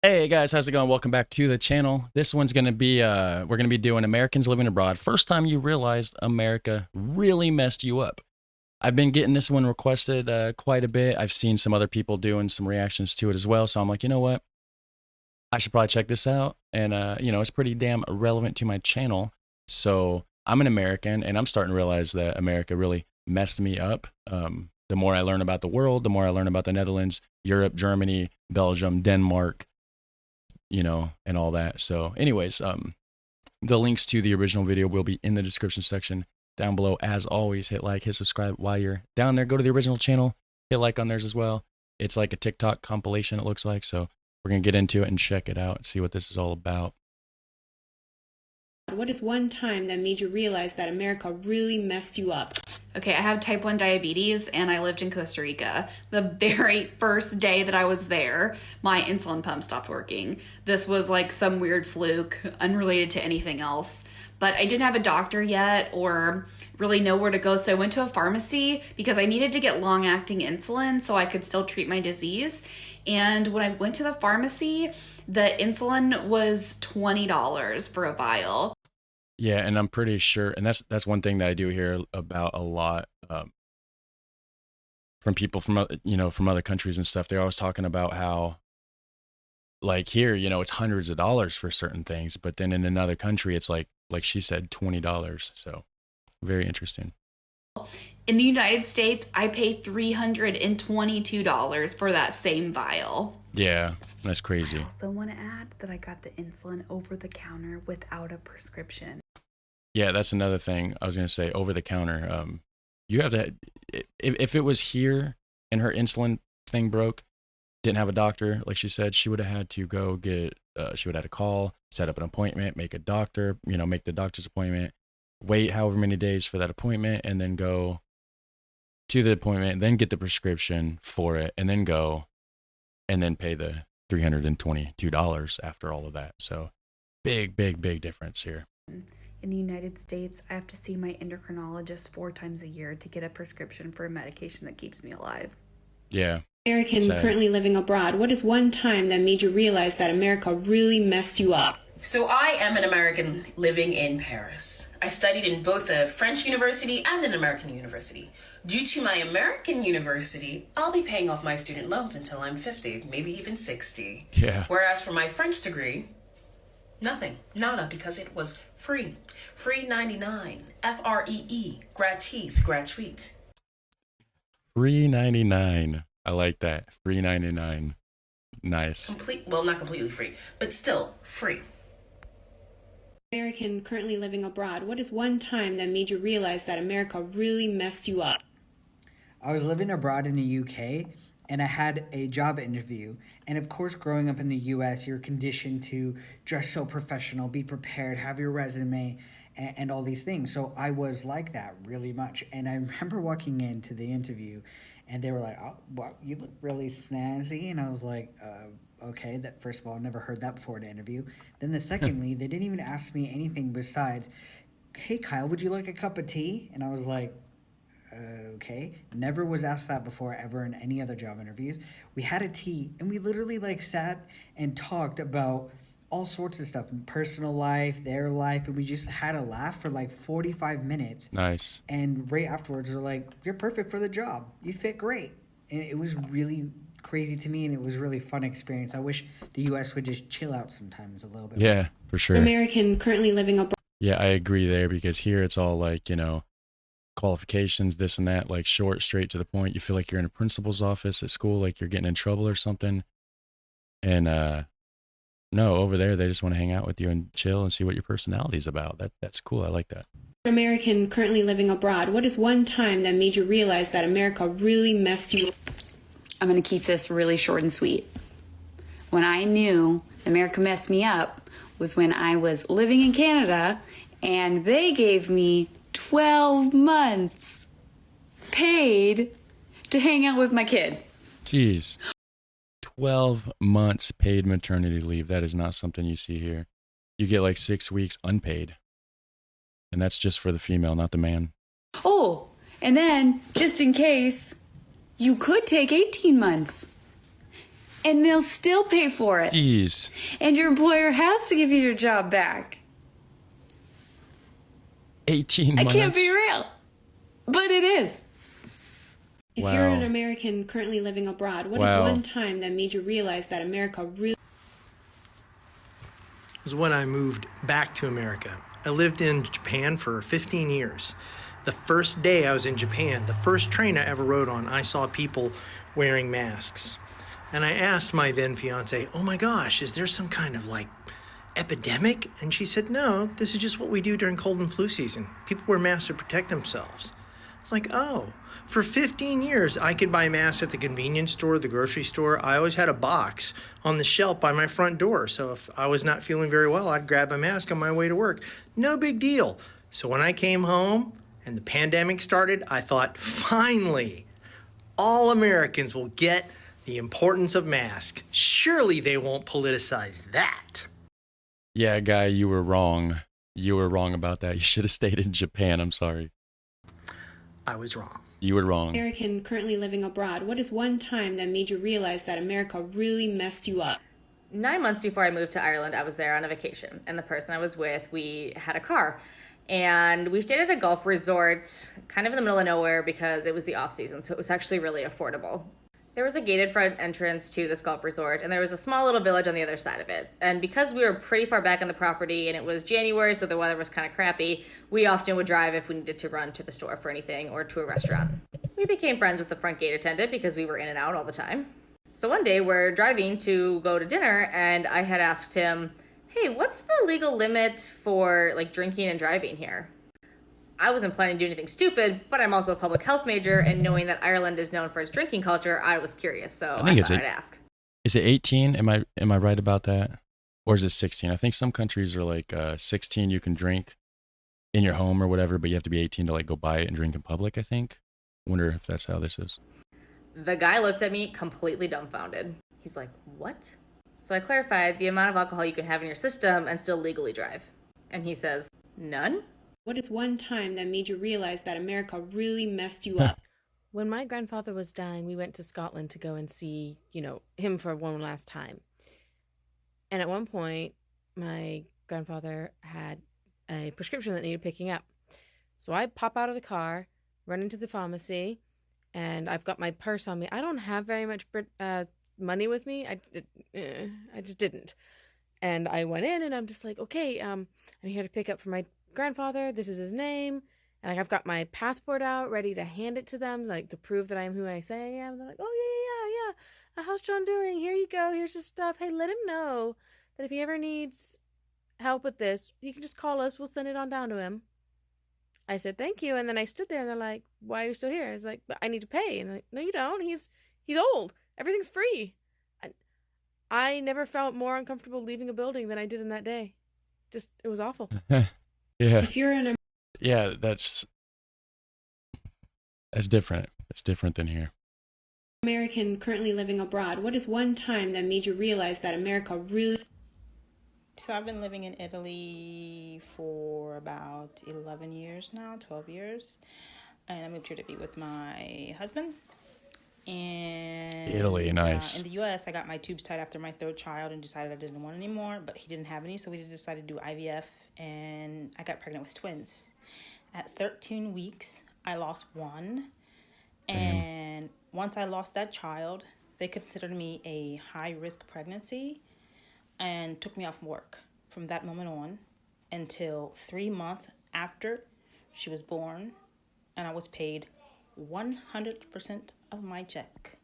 Hey guys, how's it going? Welcome back to the channel. This one's gonna be we're gonna be doing Americans living abroad. First time you realized America really messed you up. I've been getting this one requested quite a bit. I've seen some other people doing some reactions to it as well. So I'm like, you know what? I should probably check this out. And it's pretty damn relevant to my channel. So I'm an American, and I'm starting to realize that America really messed me up. The more I learn about the world, the more I learn about the Netherlands, Europe, Germany, Belgium, Denmark, and all that. So anyways, the links to the original video will be in the description section down below. As always, hit like, hit subscribe while you're down there. Go to the original channel, hit like on theirs as well. It's like a TikTok compilation, it looks like. So we're going to get into it and check it out and see what this is all about. What is one time that made you realize that America really messed you up? Okay, I have type 1 diabetes and I lived in Costa Rica. The very first day that I was there, my insulin pump stopped working. This was like some weird fluke, unrelated to anything else. But I didn't have a doctor yet or really know where to go, so I went to a pharmacy because I needed to get long-acting insulin so I could still treat my disease. And when I went to the pharmacy, the insulin was $20 for a vial. Yeah, and I'm pretty sure, and that's one thing that I do hear about a lot from people from from other countries and stuff. They're always talking about how, like here, it's hundreds of dollars for certain things, but then in another country, it's like she said, $20. So very interesting. In the United States, I pay $322 for that same vial. Yeah, that's crazy. I also want to add that I got the insulin over the counter without a prescription. Yeah, that's another thing I was going to say, over the counter. You have to, if it was here and her insulin thing broke, didn't have a doctor, like she said, she would have had to go get, she would have had to call, set up an appointment, make a doctor, make the doctor's appointment, wait however many days for that appointment, and then go to the appointment, then get the prescription for it, and then go, and then pay the $322 after all of that. So big difference here. In the United States, I have to see my endocrinologist 4 times a year to get a prescription for a medication that keeps me alive. Yeah. American currently living abroad. What is one time that made you realize that America really messed you up? So I am an American living in Paris. I studied in both a French university and an American university. Due to my American university, I'll be paying off my student loans until I'm 50, maybe even 60. Yeah. Whereas for my French degree, nothing. Nada, because it was free. Free 99. Free. Gratis. Gratuit. Free 99. I like that. Free 99. Nice. Well, not completely free, but still free. American currently living abroad. What is one time that made you realize that America really messed you up? I was living abroad in the UK and I had a job interview. And of course, growing up in the US, you're conditioned to dress so professional, be prepared, have your resume, and all these things. So I was like that really much. And I remember walking into the interview and they were like, "Oh, wow, you look really snazzy." And I was like, okay, that first of all, I never heard that before in an interview. Then secondly, they didn't even ask me anything besides, "Hey, Kyle, would you like a cup of tea?" And I was like, okay. Never was asked that before ever in any other job interviews. We had a tea and we literally sat and talked about all sorts of stuff, personal life, their life, and we just had a laugh for 45 minutes. Nice. And right afterwards, they're like, "You're perfect for the job. You fit great." And it was really crazy to me, and it was a really fun experience. I wish the U.S. would just chill out sometimes a little bit. Yeah, for sure. American currently living abroad. Yeah, I agree there, because here it's all qualifications, this and that, short, straight to the point. You feel like you're in a principal's office at school, like you're getting in trouble or something. And no, over there they just want to hang out with you and chill and see what your personality's about. That's cool. I like that. American currently living abroad. What is one time that made you realize that America really messed you up? I'm going to keep this really short and sweet. When I knew America messed me up was when I was living in Canada and they gave me 12 months paid to hang out with my kid. Jeez. 12 months paid maternity leave. That is not something you see here. You get 6 weeks unpaid. And that's just for the female, not the man. Oh, and then just in case, you could take 18 months. and they'll still pay for it. Jeez. And your employer has to give you your job back. 18 I months. can't be real, but it is. If Wow. you're an American currently living abroad, what is Wow. one time that made you realize that America really Was when I moved back to America. I lived in Japan for 15 years. The first day I was in Japan, the first train I ever rode on, I saw people wearing masks. And I asked my then fiance, oh my gosh, is there some kind of like epidemic? And she said, no, this is just what we do during cold and flu season. People wear masks to protect themselves. I was like, oh, for 15 years, I could buy masks at the convenience store, the grocery store. I always had a box on the shelf by my front door. So if I was not feeling very well, I'd grab a mask on my way to work. No big deal. So when I came home and the pandemic started, I thought, finally, all Americans will get the importance of masks. Surely they won't politicize that. Yeah, guy, you were wrong. You were wrong about that. You should have stayed in Japan. I'm sorry. I was wrong. You were wrong. American currently living abroad, what is one time that made you realize that America really messed you up? 9 months before I moved to Ireland, I was there on a vacation, and the person I was with, we had a car. And we stayed at a golf resort, kind of in the middle of nowhere because it was the off season, so it was actually really affordable. There was a gated front entrance to this golf resort, and there was a small little village on the other side of it. And because we were pretty far back on the property, and it was January, so the weather was kind of crappy, we often would drive if we needed to run to the store for anything or to a restaurant. We became friends with the front gate attendant because we were in and out all the time. So one day we're driving to go to dinner, and I had asked him, hey, what's the legal limit for like drinking and driving here? I wasn't planning to do anything stupid, but I'm also a public health major, and knowing that Ireland is known for its drinking culture, I was curious, so I thought I'd ask. Is it 18? Am I right about that? Or is it 16? I think some countries are like 16 you can drink in your home or whatever, but you have to be 18 to like go buy it and drink in public, I think. I wonder if that's how this is. The guy looked at me completely dumbfounded. He's like, what? So I clarified the amount of alcohol you can have in your system and still legally drive. And he says, none? What is one time that made you realize that America really messed you up? When my grandfather was dying, we went to Scotland to go and see, him for one last time. And at one point, my grandfather had a prescription that needed picking up. So I pop out of the car, run into the pharmacy, and I've got my purse on me. I don't have very much money with me. I just didn't. And I went in, and I'm just like, okay, I'm here to pick up for my grandfather. This is his name. And like, I've got my passport out, ready to hand it to them, like to prove that I'm who I say I am. And they're like, oh, yeah. How's John doing? Here you go. Here's his stuff. Hey, let him know that if he ever needs help with this, you can just call us. We'll send it on down to him. I said, thank you. And then I stood there, and they're like, why are you still here? I was like, but I need to pay. And I'm like, no, you don't. He's old. Everything's free. I never felt more uncomfortable leaving a building than I did in that day. Just, it was awful. Yeah. If you're an Yeah, that's different. It's different than here. American currently living abroad, what is one time that made you realize that America really... So I've been living in Italy for about 11 years now, 12 years. And I moved here to be with my husband. And Italy, nice. In the U.S., I got my tubes tied after my third child and decided I didn't want any more, but he didn't have any, so we decided to do IVF, and I got pregnant with twins. At 13 weeks, I lost one, and once I lost that child, they considered me a high-risk pregnancy and took me off work from that moment on until 3 months after she was born, and I was paid 100% of my check.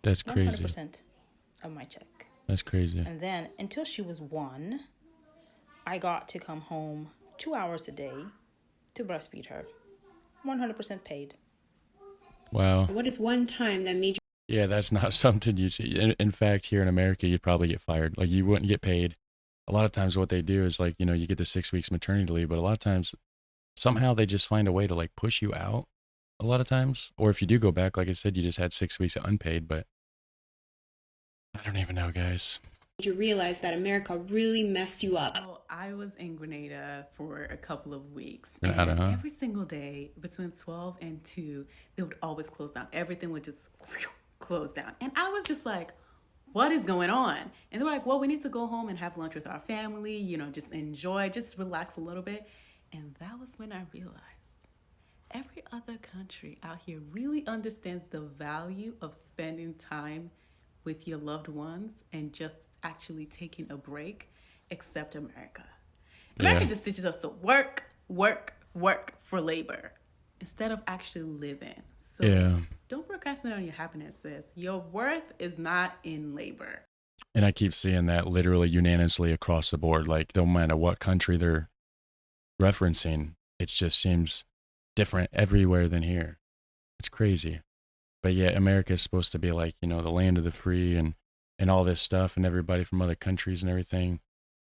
That's crazy. 100% of my check. That's crazy. And then until she was 1, I got to come home 2 hours a day to breastfeed her. 100% paid. Wow. What is one time that made you... Yeah, that's not something you see. In fact, here in America, you'd probably get fired. Like, you wouldn't get paid. A lot of times what they do is like, you get the 6 weeks maternity leave, but a lot of times somehow they just find a way to like push you out a lot of times. Or if you do go back, like I said, you just had 6 weeks unpaid, but I don't even know, guys. Did you realize that America really messed you up? Oh, I was in Grenada for a couple of weeks. Grenada, and huh? every single day between 12 and 2, they would always close down. Everything would just close down. And I was just like, what is going on? And they're like, well, we need to go home and have lunch with our family, just enjoy, just relax a little bit. And that was when I realized every other country out here really understands the value of spending time with your loved ones and just actually taking a break, except America. America just teaches us to work, work, work for labor instead of actually living. So don't procrastinate on your happiness, sis. Your worth is not in labor. And I keep seeing that literally unanimously across the board. Like, no matter what country they're referencing, it just seems different everywhere than here. It's crazy. But yeah, America is supposed to be like, the land of the free and all this stuff, and everybody from other countries and everything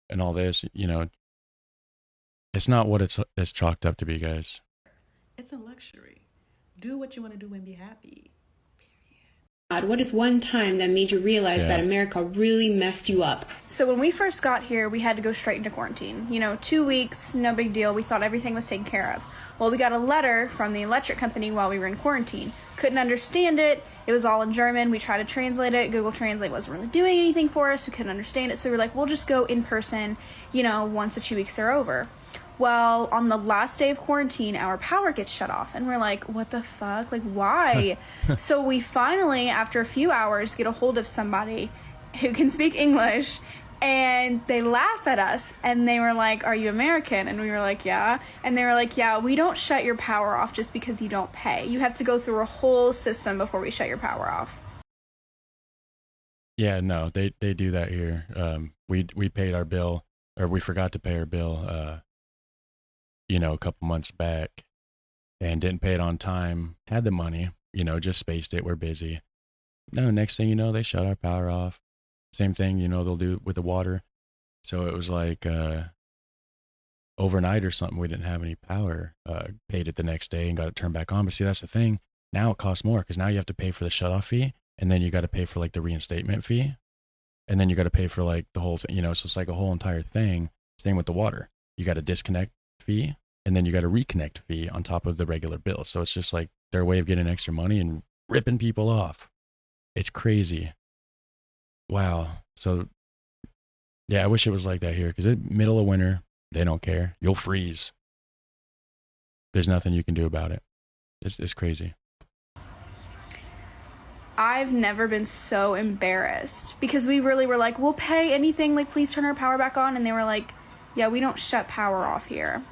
and all this, it's not what it's chalked up to be, guys. It's a luxury. Do what you want to do and be happy. What is one time that made you realize that America really messed you up? So when we first got here, we had to go straight into quarantine. 2 weeks, no big deal. We thought everything was taken care of. Well, we got a letter from the electric company while we were in quarantine. Couldn't understand it. It was all in German. We tried to translate it. Google Translate wasn't really doing anything for us. We couldn't understand it. So we were like, we'll just go in person, once the 2 weeks are over. Well, on the last day of quarantine, our power gets shut off. And we're like, what the fuck? Like, why? So we finally, after a few hours, get a hold of somebody who can speak English. And they laugh at us. And they were like, are you American? And we were like, yeah. And they were like, yeah, we don't shut your power off just because you don't pay. You have to go through a whole system before we shut your power off. Yeah, no, they do that here. We paid our bill, or we forgot to pay our bill, a couple months back, and didn't pay it on time. Had the money, just spaced it. We're busy. No, next thing you know, they shut our power off. Same thing, they'll do with the water. So it was like overnight or something, we didn't have any power. Paid it the next day and got it turned back on. But see, that's the thing. Now it costs more because now you have to pay for the shutoff fee, and then you got to pay for like the reinstatement fee, and then you got to pay for like the whole thing. So it's like a whole entire thing. Same with the water. You got a disconnect fee, and then you got a reconnect fee on top of the regular bill. So it's just like their way of getting extra money and ripping people off. It's crazy. Wow. So yeah, I wish it was like that here, because it's middle of winter. They don't care. You'll freeze. There's nothing you can do about it. It's crazy. I've never been so embarrassed because we really were like, we'll pay anything, like please turn our power back on. And they were like, yeah, we don't shut power off here.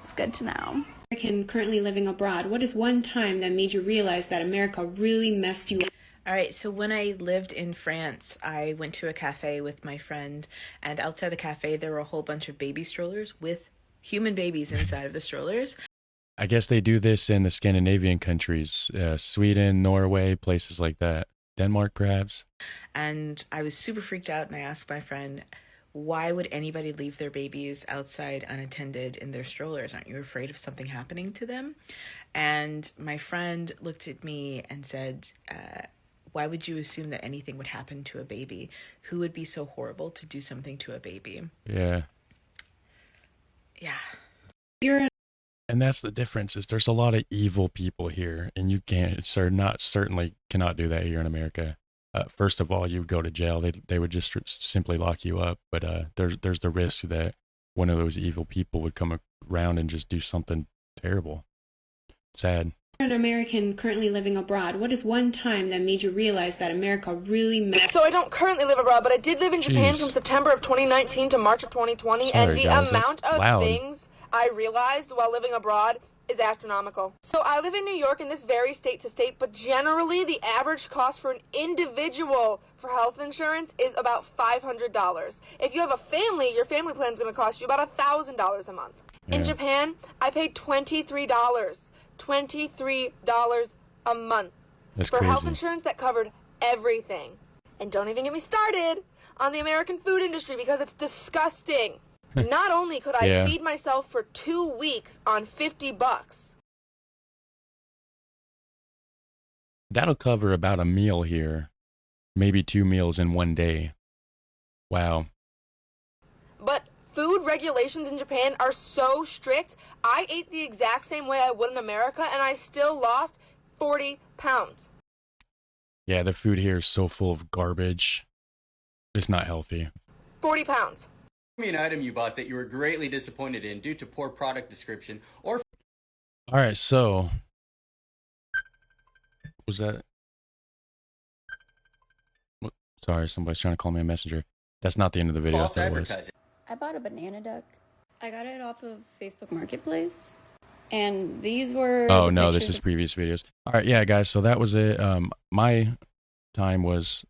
It's good to know. American currently living abroad, what is one time that made you realize that America really messed you up? All right, so when I lived in France, I went to a cafe with my friend, and outside the cafe there were a whole bunch of baby strollers with human babies inside of the strollers. I guess they do this in the Scandinavian countries, Sweden, Norway, places like that. Denmark, perhaps. And I was super freaked out, and I asked my friend, why would anybody leave their babies outside unattended in their strollers? Aren't you afraid of something happening to them? And my friend looked at me and said, why would you assume that anything would happen to a baby? Who would be so horrible to do something to a baby? Yeah. Yeah. And that's the difference, is there's a lot of evil people here, and you certainly cannot do that here in America. First of all, you would go to jail. They would just simply lock you up. But there's the risk that one of those evil people would come around and just do something terrible. Sad. You're an American currently living abroad. What is one time that made you realize that America really messed? So I don't currently live abroad, but I did live in Japan from September of 2019 to March of 2020, and the amount of things I realized while living abroad is astronomical. So I live in New York, and this varies state to state, but generally the average cost for an individual for health insurance is about $500. If you have a family, your family plan is going to cost you about $1,000 a month. In Japan, I paid $23 a month for health insurance that covered everything. And don't even get me started on the American food industry, because it's disgusting. Not only could I feed myself for 2 weeks on $50. That'll cover about a meal here. Maybe 2 meals in one day. Wow. But food regulations in Japan are so strict. I ate the exact same way I would in America, and I still lost 40 pounds. Yeah, the food here is so full of garbage. It's not healthy. 40 pounds. Me an item you bought that you were greatly disappointed in due to poor product description or. All right, so was that? What? Sorry, somebody's trying to call me a messenger. That's not the end of the video. False I thought it was. advertising. I bought a banana duck. I got it off of Facebook Marketplace. And these were. Oh, no, this is previous videos. All right, yeah, guys, so that was it. My time was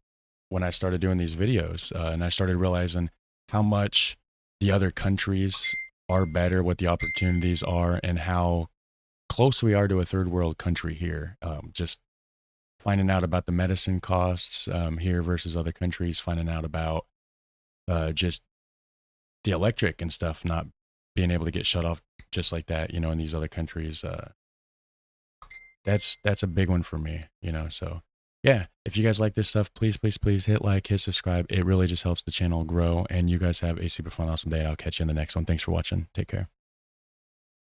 when I started doing these videos, and I started realizing how much the other countries are better, what the opportunities are, and how close we are to a third world country here. Just finding out about the medicine costs here versus other countries, finding out about just the electric and stuff not being able to get shut off just like that, you know, in these other countries. That's a big one for me, you know. So yeah, if you guys like this stuff, please hit like, hit subscribe. It really just helps the channel grow, and you guys have a super fun, awesome day. I'll catch you in the next one. Thanks for watching. Take care.